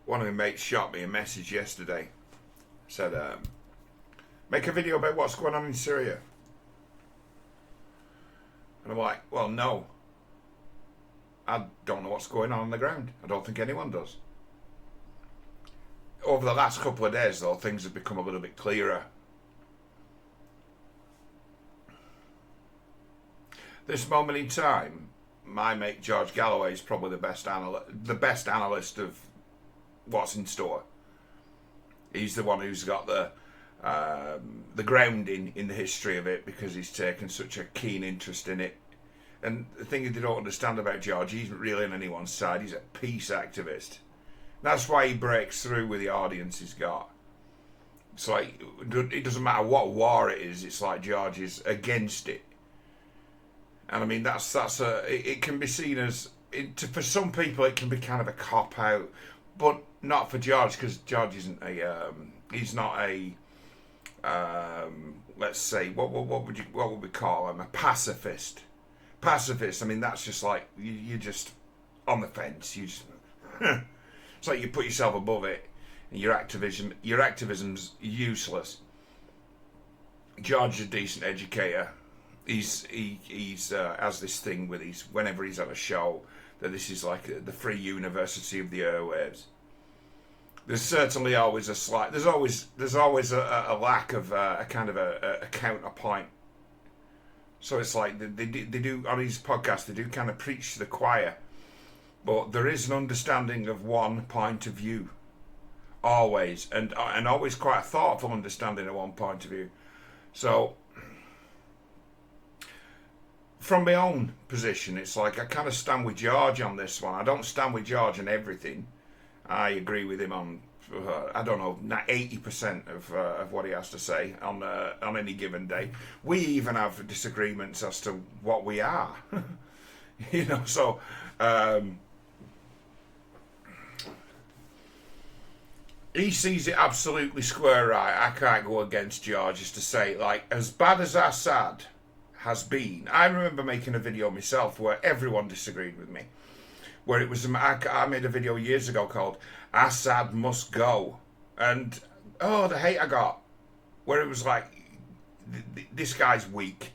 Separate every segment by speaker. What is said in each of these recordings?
Speaker 1: one of my mates shot me a message yesterday. Said, make a video about what's going on in Syria. And I'm like, well, no. I don't know what's going on the ground. I don't think anyone does. Over the last couple of days, though, things have become a little bit clearer. This moment in time, my mate George Galloway is probably the best analyst of what's in store. He's the one who's got the grounding in the history of it because he's taken such a keen interest in it. And the thing they don't understand about George, he isn't really on anyone's side. He's a peace activist. That's why he breaks through with the audience he's got. It's like, it doesn't matter what war it is, it's like George is against it. And I mean, it can be seen as, for some people it can be kind of a cop-out, but not for George, because George isn't he's not a, let's say, what would we call him? A pacifist. Pacifist, I mean, that's just like, you're just on the fence, you just... It's like you put yourself above it, and your activism's useless. George is a decent educator. He has this thing with whenever he's at a show, that this is like the free university of the airwaves. There's certainly always there's always a lack of a kind of a counterpoint. So it's like they do on his podcast, they do kind of preach to the choir. But there is an understanding of one point of view, always, and always quite a thoughtful understanding of one point of view. So, from my own position, it's like I kind of stand with George on this one. I don't stand with George on everything. I agree with him on, I don't know, 80% of what he has to say on any given day. We even have disagreements as to what we are, you know. So. He sees it absolutely square right. I can't go against George as to say, like, as bad as Assad has been. I remember making a video myself where everyone disagreed with me. Where it was, I made a video years ago called Assad Must Go. And, the hate I got. Where it was like, this guy's weak.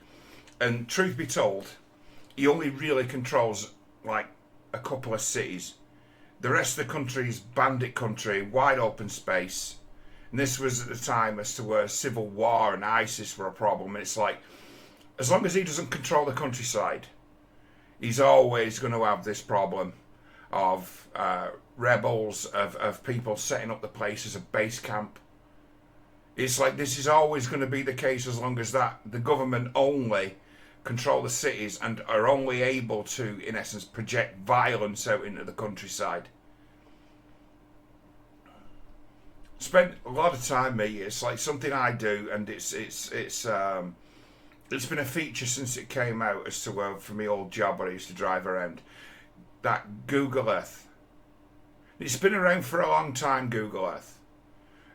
Speaker 1: And truth be told, he only really controls, like, a couple of cities. The rest of the country is bandit country, wide open space. And this was at the time as to where civil war and ISIS were a problem. And it's like, as long as he doesn't control the countryside, he's always going to have this problem of rebels, of people setting up the place as a base camp. It's like this is always going to be the case as long as that the government only control the cities and are only able to, in essence, project violence out into the countryside. Spent a lot of time, mate. It's like something I do, and it's been a feature since it came out as to for my old job where I used to drive around. That Google Earth. It's been around for a long time, Google Earth.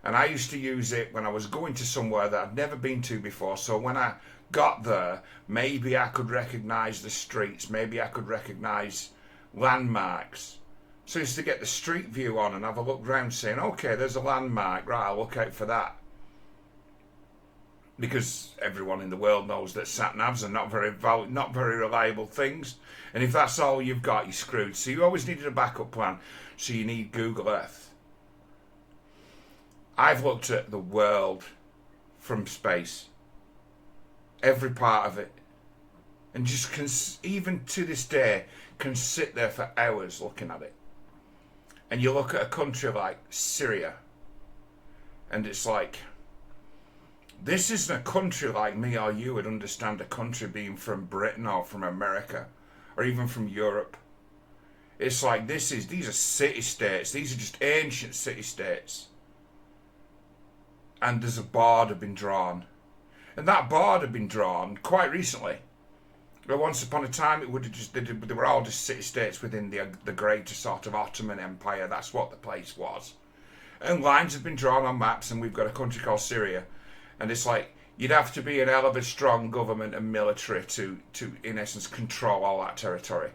Speaker 1: And I used to use it when I was going to somewhere that I'd never been to before. So when I got there, maybe I could recognise the streets, maybe I could recognise landmarks. So I used to get the street view on and have a look round saying, okay, there's a landmark, right, I'll look out for that. Because everyone in the world knows that sat-navs are not very reliable things. And if that's all you've got, you're screwed. So you always needed a backup plan. So you need Google Earth. I've looked at the world from space. Every part of it. And just even to this day, can sit there for hours looking at it. And you look at a country like Syria. And it's like, this isn't a country like me or you would understand a country being from Britain or from America or even from Europe. It's like these are city-states. These are just ancient city-states. And there's a border been drawn. And that border been drawn quite recently. But once upon a time, they were all just city-states within the greater sort of Ottoman Empire. That's what the place was. And lines have been drawn on maps, and we've got a country called Syria. And it's like, you'd have to be an hell of a strong government and military to in essence, control all that territory.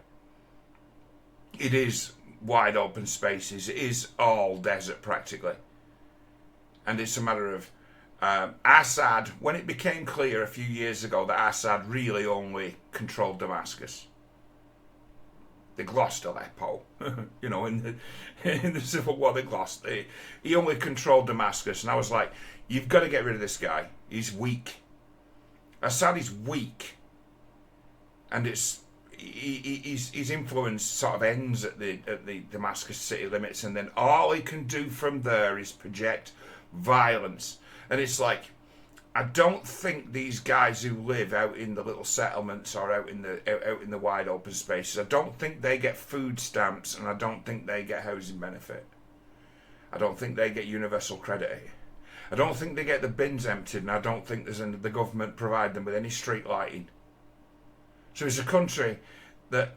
Speaker 1: It is wide open spaces. It is all desert practically. And it's a matter of Assad, when it became clear a few years ago that Assad really only controlled Damascus. They lost Aleppo, you know, in the civil war they lost. He only controlled Damascus, and I was like, you've got to get rid of this guy. He's weak. Assad is weak, and his influence sort of ends at the Damascus city limits, and then all he can do from there is project violence. And it's like, I don't think these guys who live out in the little settlements or out in the wide open spaces, I don't think they get food stamps, and I don't think they get housing benefit. I don't think they get universal credit. I don't think they get the bins emptied, and I don't think the government provide them with any street lighting. So it's a country that,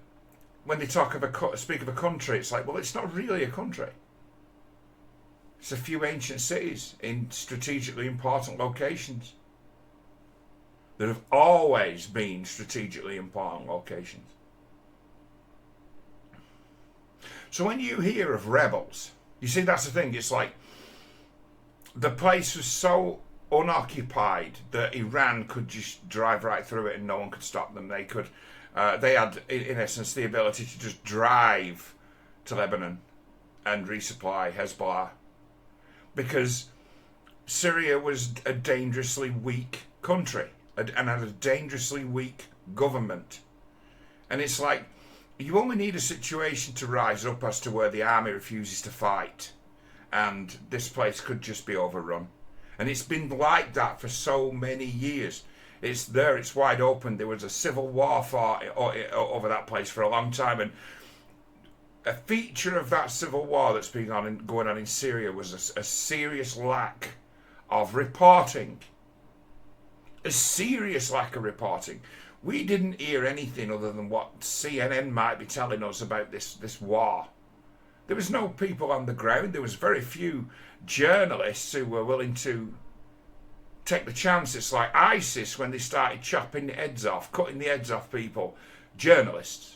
Speaker 1: when they speak of a country, it's like, well, it's not really a country. It's a few ancient cities in strategically important locations that have always been strategically important locations. So when you hear of rebels, you see, that's the thing. It's like the place was so unoccupied that Iran could just drive right through it and no one could stop them. They had, in essence, the ability to just drive to Lebanon and resupply Hezbollah, because Syria was a dangerously weak country and had a dangerously weak government. And it's like, you only need a situation to rise up as to where the army refuses to fight, and this place could just be overrun. And it's been like that for so many years. It's there, it's wide open. There was a civil war fought over that place for a long time, and a feature of that civil war that's been going on in Syria was a serious lack of reporting. A serious lack of reporting. We didn't hear anything other than what CNN might be telling us about this war. There was no people on the ground. There was very few journalists who were willing to take the chance. It's like ISIS when they started chopping the heads off, cutting the heads off people, journalists.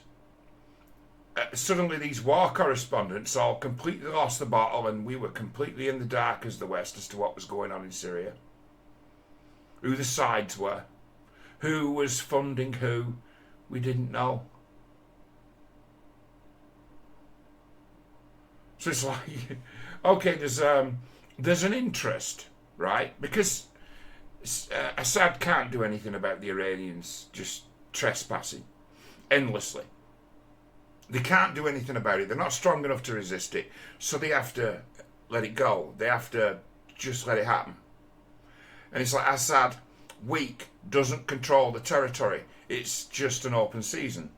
Speaker 1: Suddenly these war correspondents all completely lost the battle, and we were completely in the dark as the West as to what was going on in Syria. Who the sides were. Who was funding who. We didn't know. So it's like, okay, there's an interest, right? Because Assad can't do anything about the Iranians just trespassing endlessly. They can't do anything about it. They're not strong enough to resist it. So they have to let it go. They have to just let it happen. And it's like Assad, weak, doesn't control the territory. It's just an open season.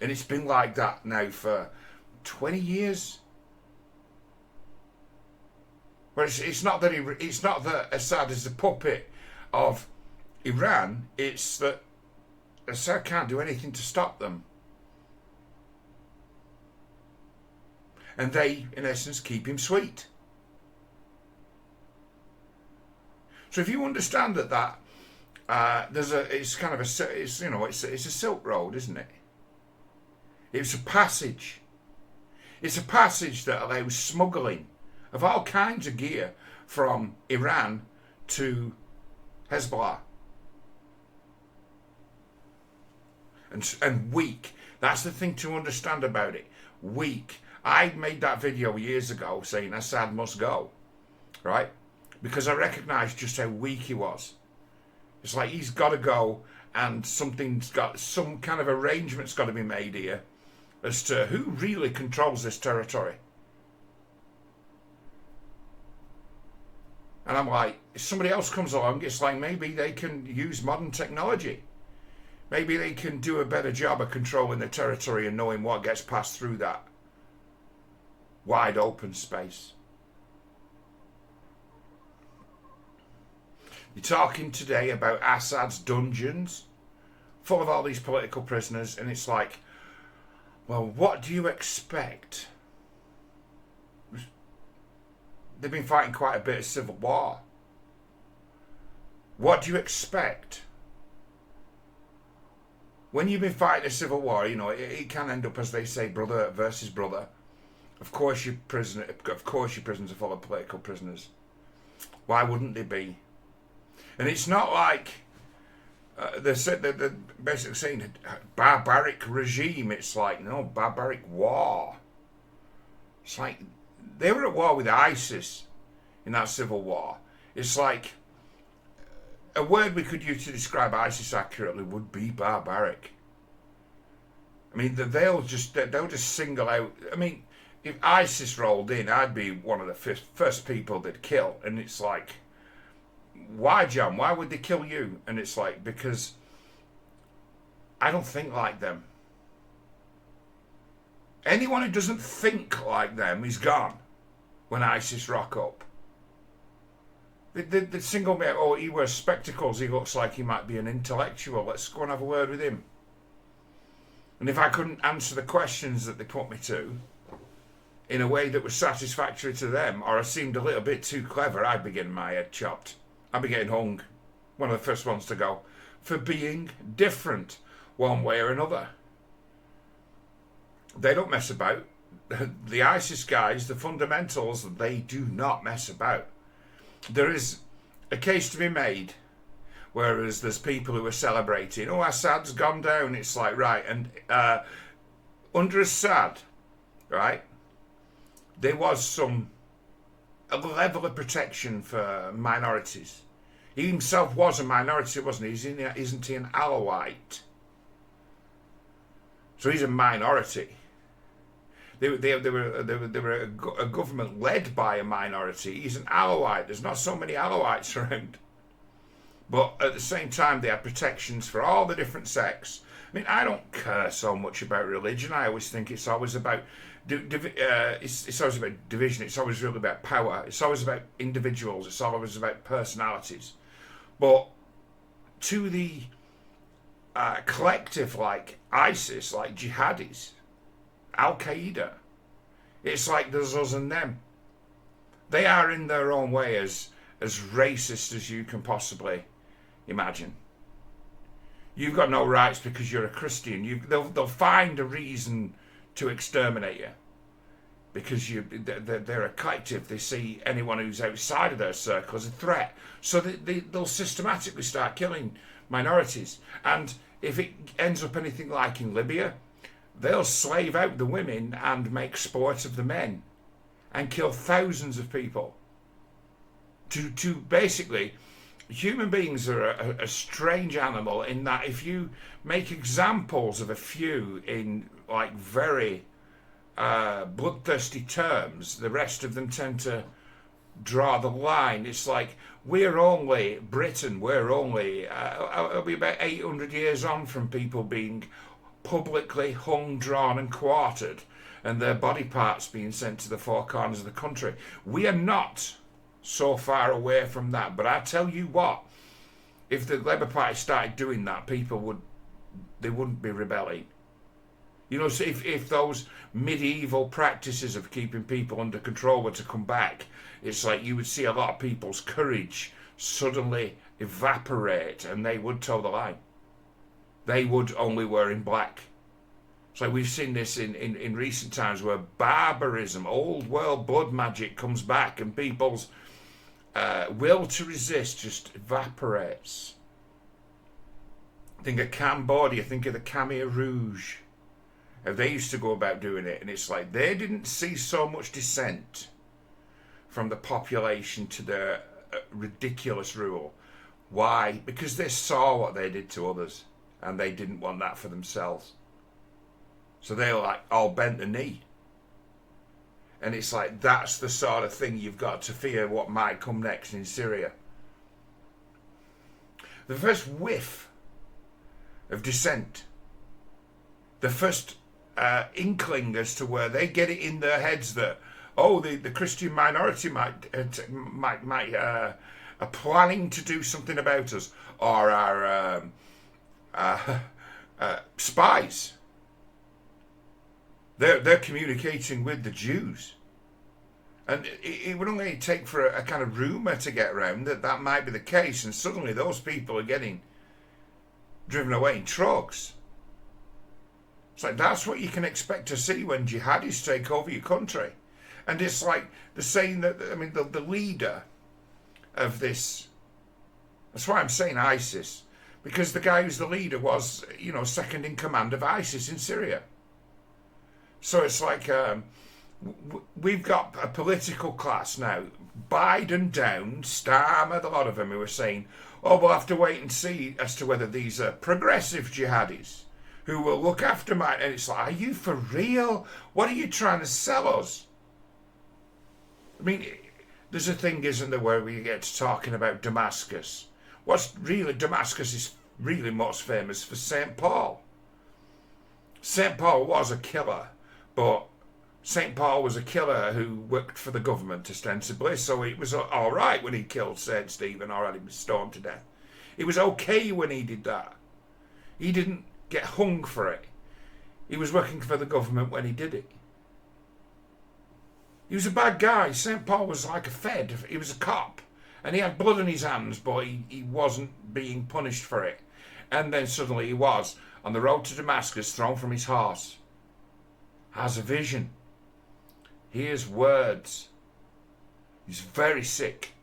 Speaker 1: And it's been like that now for 20 years. But it's not that Assad is the puppet of Iran. It's that Assad can't do anything to stop them. And they, in essence, keep him sweet. So if you understand that it's kind of it's a Silk Road, isn't it? It's a passage. It's a passage that allows smuggling of all kinds of gear from Iran to Hezbollah. And weak. That's the thing to understand about it. Weak. I made that video years ago saying Assad must go, right? Because I recognised just how weak he was. It's like he's got to go, and some kind of arrangement's got to be made here as to who really controls this territory. And I'm like, if somebody else comes along, it's like maybe they can use modern technology. Maybe they can do a better job of controlling the territory and knowing what gets passed through that wide open space. You're talking today about Assad's dungeons, full of all these political prisoners, and it's like, well, what do you expect? They've been fighting quite a bit of civil war. What do you expect? when you've been fighting a civil war, you know, it can end up, as they say, brother versus brother. Of course your prisoners are full of political prisoners. Why wouldn't they be? And it's not like they're basically saying barbaric regime. It's like, no, barbaric war. It's like they were at war with ISIS in that civil war. It's like a word we could use to describe ISIS accurately would be barbaric. I mean, they'll just single out. I mean, if ISIS rolled in, I'd be one of the first people they'd kill. And it's like, why, John? Why would they kill you? And it's like, because I don't think like them. Anyone who doesn't think like them is gone when ISIS rock up. The single me out, oh, he wears spectacles, he looks like he might be an intellectual. Let's go and have a word with him. And if I couldn't answer the questions that they put me to in a way that was satisfactory to them, or I seemed a little bit too clever, I'd be getting my head chopped. I'd be getting hung. One of the first ones to go. For being different, one way or another. They don't mess about. The ISIS guys, the fundamentals, they do not mess about. There is a case to be made, whereas there's people who are celebrating, oh, Assad's gone down. It's like, right, and under Assad, right, there was a level of protection for minorities. He himself was a minority, wasn't he? Isn't he an Alawite? So he's a minority. They were a government led by a minority. He's an Alawite. There's not so many Alawites around. But at the same time, they had protections for all the different sects. I mean, I don't care so much about religion. I always think it's always about it's always about division. It's always really about power. It's always about individuals. It's always about personalities. But to the collective like ISIS, like jihadis, Al-Qaeda, it's like there's us and them. They are in their own way as racist as you can possibly imagine. You've got no rights because you're a Christian. They'll find a reason to exterminate you because they're a collective. They see anyone who's outside of their circle as a threat. So they'll systematically start killing minorities. And if it ends up anything like in Libya, they'll slave out the women and make sport of the men and kill thousands of people. To basically, human beings are a strange animal in that if you make examples of a few in like very bloodthirsty terms, the rest of them tend to draw the line. It's like, we're only Britain, we're only it'll be about 800 years on from people being publicly hung, drawn and quartered and their body parts being sent to the four corners of the country. We are not so far away from that. But I tell you what, if the Labour Party started doing that, they wouldn't be rebelling. You know, so if those medieval practices of keeping people under control were to come back, it's like you would see a lot of people's courage suddenly evaporate and they would toe the line. They would only wear in black. So we've seen this in recent times where barbarism, old world blood magic comes back and people's will to resist just evaporates. Think of Cambodia, think of the Khmer Rouge. They used to go about doing it, and it's like they didn't see so much dissent from the population to their ridiculous rule. Why? Because they saw what they did to others, and they didn't want that for themselves. So they were like all bent the knee. And it's like that's the sort of thing you've got to fear what might come next in Syria. The first whiff of dissent, the first inkling as to where they get it in their heads that, oh, the Christian minority might are planning to do something about us, or are spies. They're communicating with the Jews. And it would only take for a kind of rumour to get around that might be the case, and suddenly those people are getting driven away in trucks. It's like, that's what you can expect to see when jihadis take over your country. And it's like the saying that, I mean, the leader of this, that's why I'm saying ISIS, because the guy who's the leader was, you know, second in command of ISIS in Syria. So it's like, we've got a political class now, Biden down, Starmer, a lot of them who are saying, oh, we'll have to wait and see as to whether these are progressive jihadis who will look after my... And it's like, are you for real? What are you trying to sell us? I mean, there's a thing, isn't there, where we get to talking about Damascus. What's really... Damascus is really most famous for St. Paul. St. Paul was a killer, but St. Paul was a killer who worked for the government ostensibly, so it was all right when he killed St. Stephen or had him stoned to death. It was okay when he did that. He didn't get hung for it. He was working for the government when he did it. He was a bad guy. St. Paul was like a fed. He was a cop. And he had blood on his hands, but he wasn't being punished for it. And then suddenly he was on the road to Damascus, thrown from his horse. Has a vision. Hears words. He's very sick.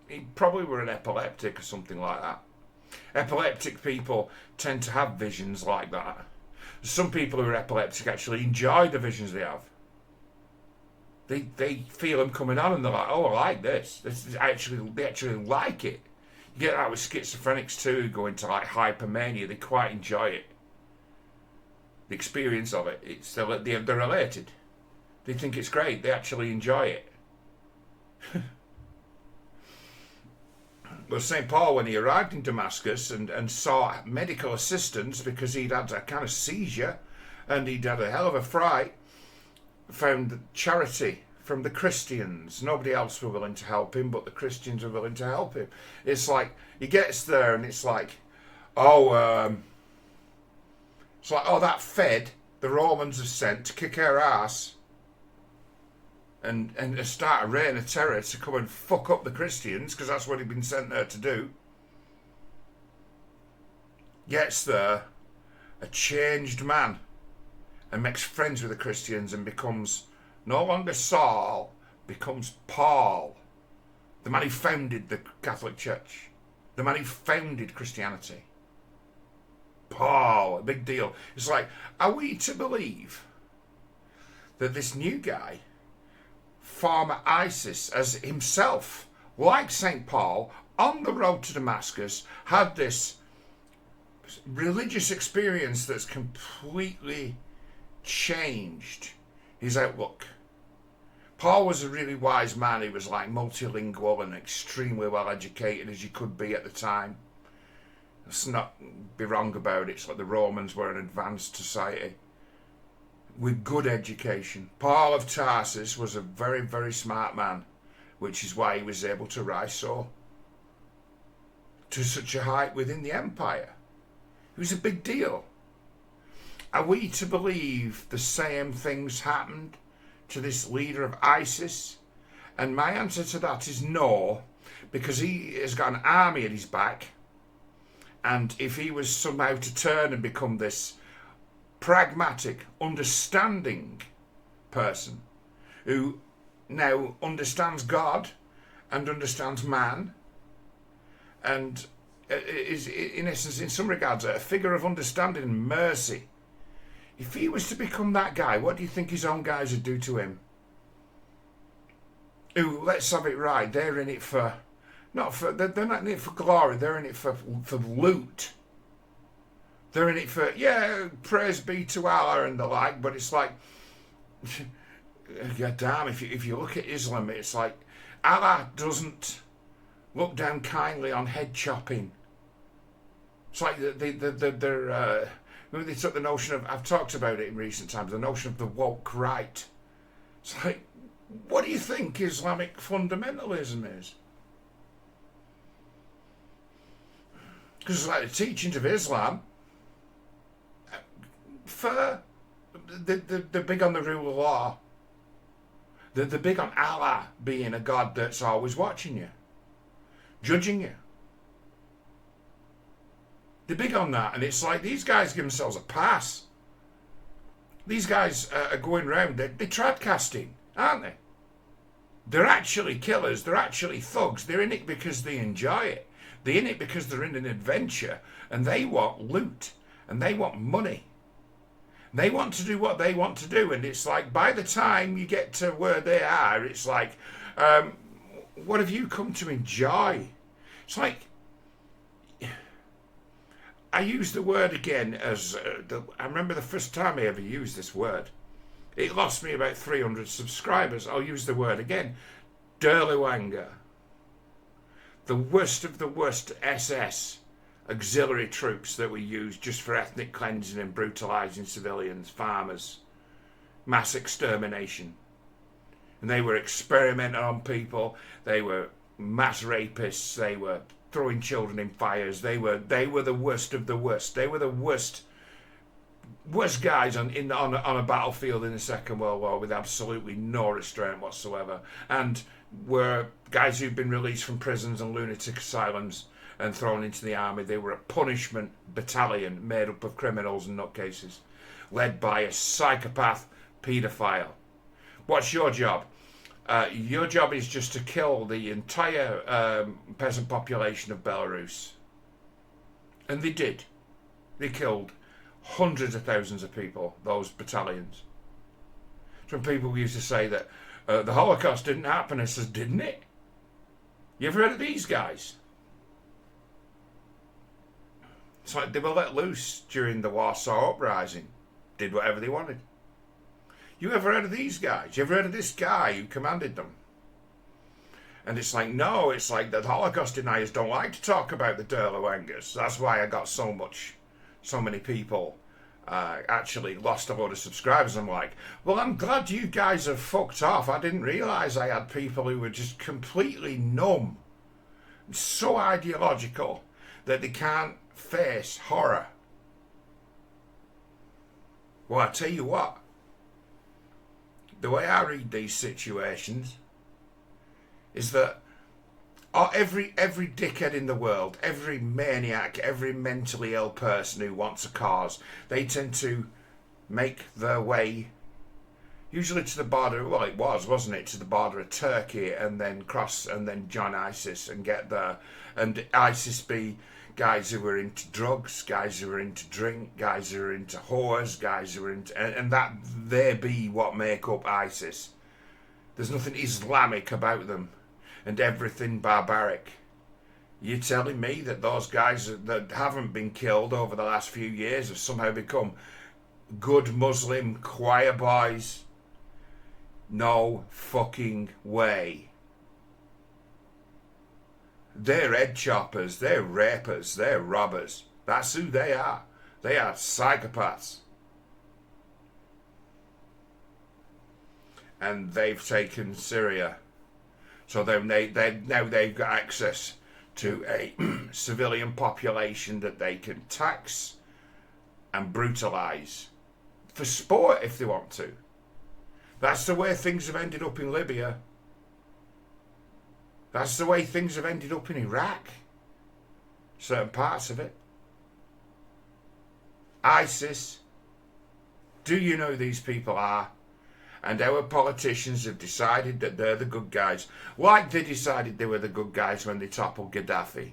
Speaker 1: He probably were an epileptic or something like that. Epileptic people tend to have visions like that. Some people who are epileptic actually enjoy the visions they have. They feel them coming on and they're like, oh, I like this. This is actually, they actually like it. You get that with schizophrenics too, who go into like hypermania. They quite enjoy it. The experience of it. They're related. They think it's great. They actually enjoy it. Well, St. Paul, when he arrived in Damascus and saw medical assistance because he'd had a kind of seizure and he'd had a hell of a fright, found charity from the Christians. Nobody else were willing to help him, but the Christians were willing to help him. It's like, he gets there and it's like, oh, that Fed the Romans have sent to kick our ass and start a reign of terror to come and fuck up the Christians, because that's what he'd been sent there to do. Gets there, a changed man, and makes friends with the Christians and becomes no longer Saul, becomes Paul, the man who founded the Catholic Church, the man who founded Christianity. Paul, a big deal. It's like, are we to believe that this new guy, former ISIS, as himself, like St. Paul, on the road to Damascus, had this religious experience that's completely changed his outlook? Paul was a really wise man. He was like multilingual and extremely well educated as you could be at the time. Let's not be wrong about it. It's like the Romans were an advanced society with good education. Paul of Tarsus was a very, very smart man, which is why he was able to rise so to such a height within the empire. It was a big deal. Are we to believe the same things happened to this leader of ISIS? And my answer to that is no, because he has got an army at his back. And if he was somehow to turn and become this pragmatic, understanding person who now understands God and understands man and is, in essence, in some regards, a figure of understanding and mercy. If he was to become that guy, what do you think his own guys would do to him? Who, let's have it right, they're in it for... they're not in it for glory, they're in it for loot. They're in it for, yeah, praise be to Allah and the like, but it's like, god damn, if you look at Islam, it's like, Allah doesn't look down kindly on head chopping. It's like they're they took the notion of, I've talked about it in recent times, the notion of the woke right. It's like, what do you think Islamic fundamentalism is? Because it's like the teachings of Islam, they're big on the rule of law. They're big on Allah being a God that's always watching you, judging you. They're big on that, and it's like these guys give themselves a pass. These guys are going round, they're tradcasting, aren't they? They're actually killers, they're actually thugs. They're in it because they enjoy it. They're in it because they're in an adventure, and they want loot, and they want money. They want to do what they want to do, and it's like, by the time you get to where they are, it's like, what have you come to enjoy? It's like, I use the word again as, I remember the first time I ever used this word. It lost me about 300 subscribers. I'll use the word again. Derlewanga. The worst of the worst SS auxiliary troops that we use just for ethnic cleansing and brutalising civilians, farmers, mass extermination. And they were experimenting on people, they were mass rapists, they were throwing children in fires, they were the worst of the worst. They were the worst guys on a battlefield in the Second World War, with absolutely no restraint whatsoever, and were guys who'd been released from prisons and lunatic asylums and thrown into the army. They were a punishment battalion made up of criminals and nutcases, led by a psychopath paedophile. What's your job? Your job is just to kill the entire peasant population of Belarus. And they did. They killed hundreds of thousands of people, those battalions. Some people used to say that the Holocaust didn't happen. I says, didn't it? You ever heard of these guys? It's like they were let loose during the Warsaw Uprising. Did whatever they wanted. You ever heard of these guys? You ever heard of this guy who commanded them? And it's like, no, it's like the Holocaust deniers don't like to talk about the Derlewangas. That's why I got so many people actually lost a load of subscribers. I'm like, well, I'm glad you guys have fucked off. I didn't realise I had people who were just completely numb, so ideological that they can't face horror. Well, I tell you what, the way I read these situations is that every dickhead in the world, every maniac, every mentally ill person who wants a cause, they tend to make their way usually to the border, well, it was, wasn't it, to the border of Turkey, and then cross and then join ISIS and get there. And ISIS be guys who were into drugs, guys who were into drink, guys who were into whores, guys who were into, and that they be what make up ISIS. There's nothing Islamic about them, and everything barbaric. You're telling me that those guys that haven't been killed over the last few years have somehow become good Muslim choir boys? No fucking way. They're head choppers, they're rapers, they're robbers. That's who they are. They are psychopaths. And they've taken Syria. So now they've got access to a civilian population that they can tax and brutalise for sport if they want to. That's the way things have ended up in Libya. That's the way things have ended up in Iraq. Certain parts of it. ISIS. Do you know who these people are? And our politicians have decided that they're the good guys. Like they decided they were the good guys when they toppled Gaddafi.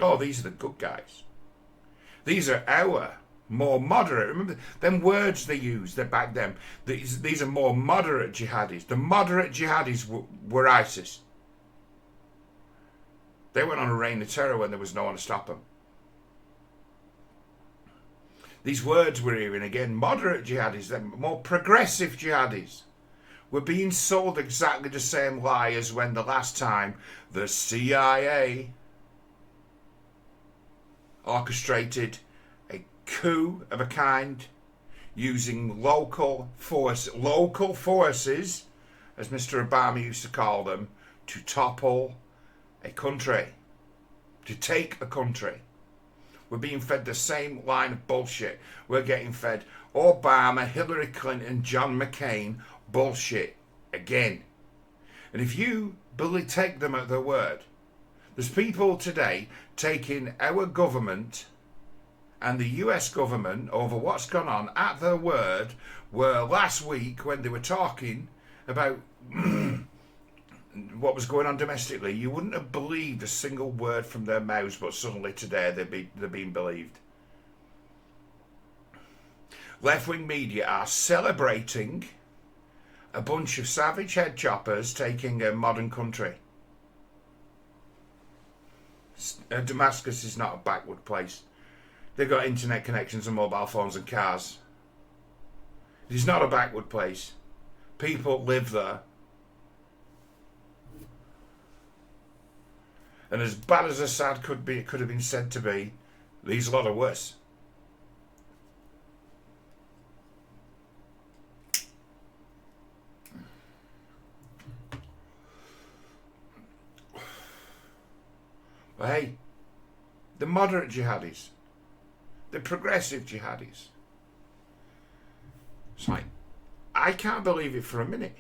Speaker 1: Oh, these are the good guys. These are our more moderate. Remember them words they used back then. These are more moderate jihadis. The moderate jihadis were ISIS. They went on a reign of terror when there was no one to stop them. These words we're hearing again, moderate jihadis, them more progressive jihadis, were being sold exactly the same lie as when the last time the CIA orchestrated a coup of a kind using local forces, as Mr. Bammy used to call them, to topple a country, to take a country. We're being fed the same line of bullshit. We're getting fed Obama, Hillary Clinton, John McCain bullshit again. And if you take them at their word, there's people today taking our government and the US government over what's gone on at their word were last week when they were talking about what was going on domestically. You wouldn't have believed a single word from their mouths, but suddenly today they're being believed. Left-wing media are celebrating a bunch of savage head choppers taking a modern country. Damascus is not a backward place. They've got internet connections and mobile phones and cars. It is not a backward place. People live there. And as bad as Assad could have been said to be, these lot are worse. But hey, the moderate jihadis, the progressive jihadis, it's like, I can't believe it for a minute.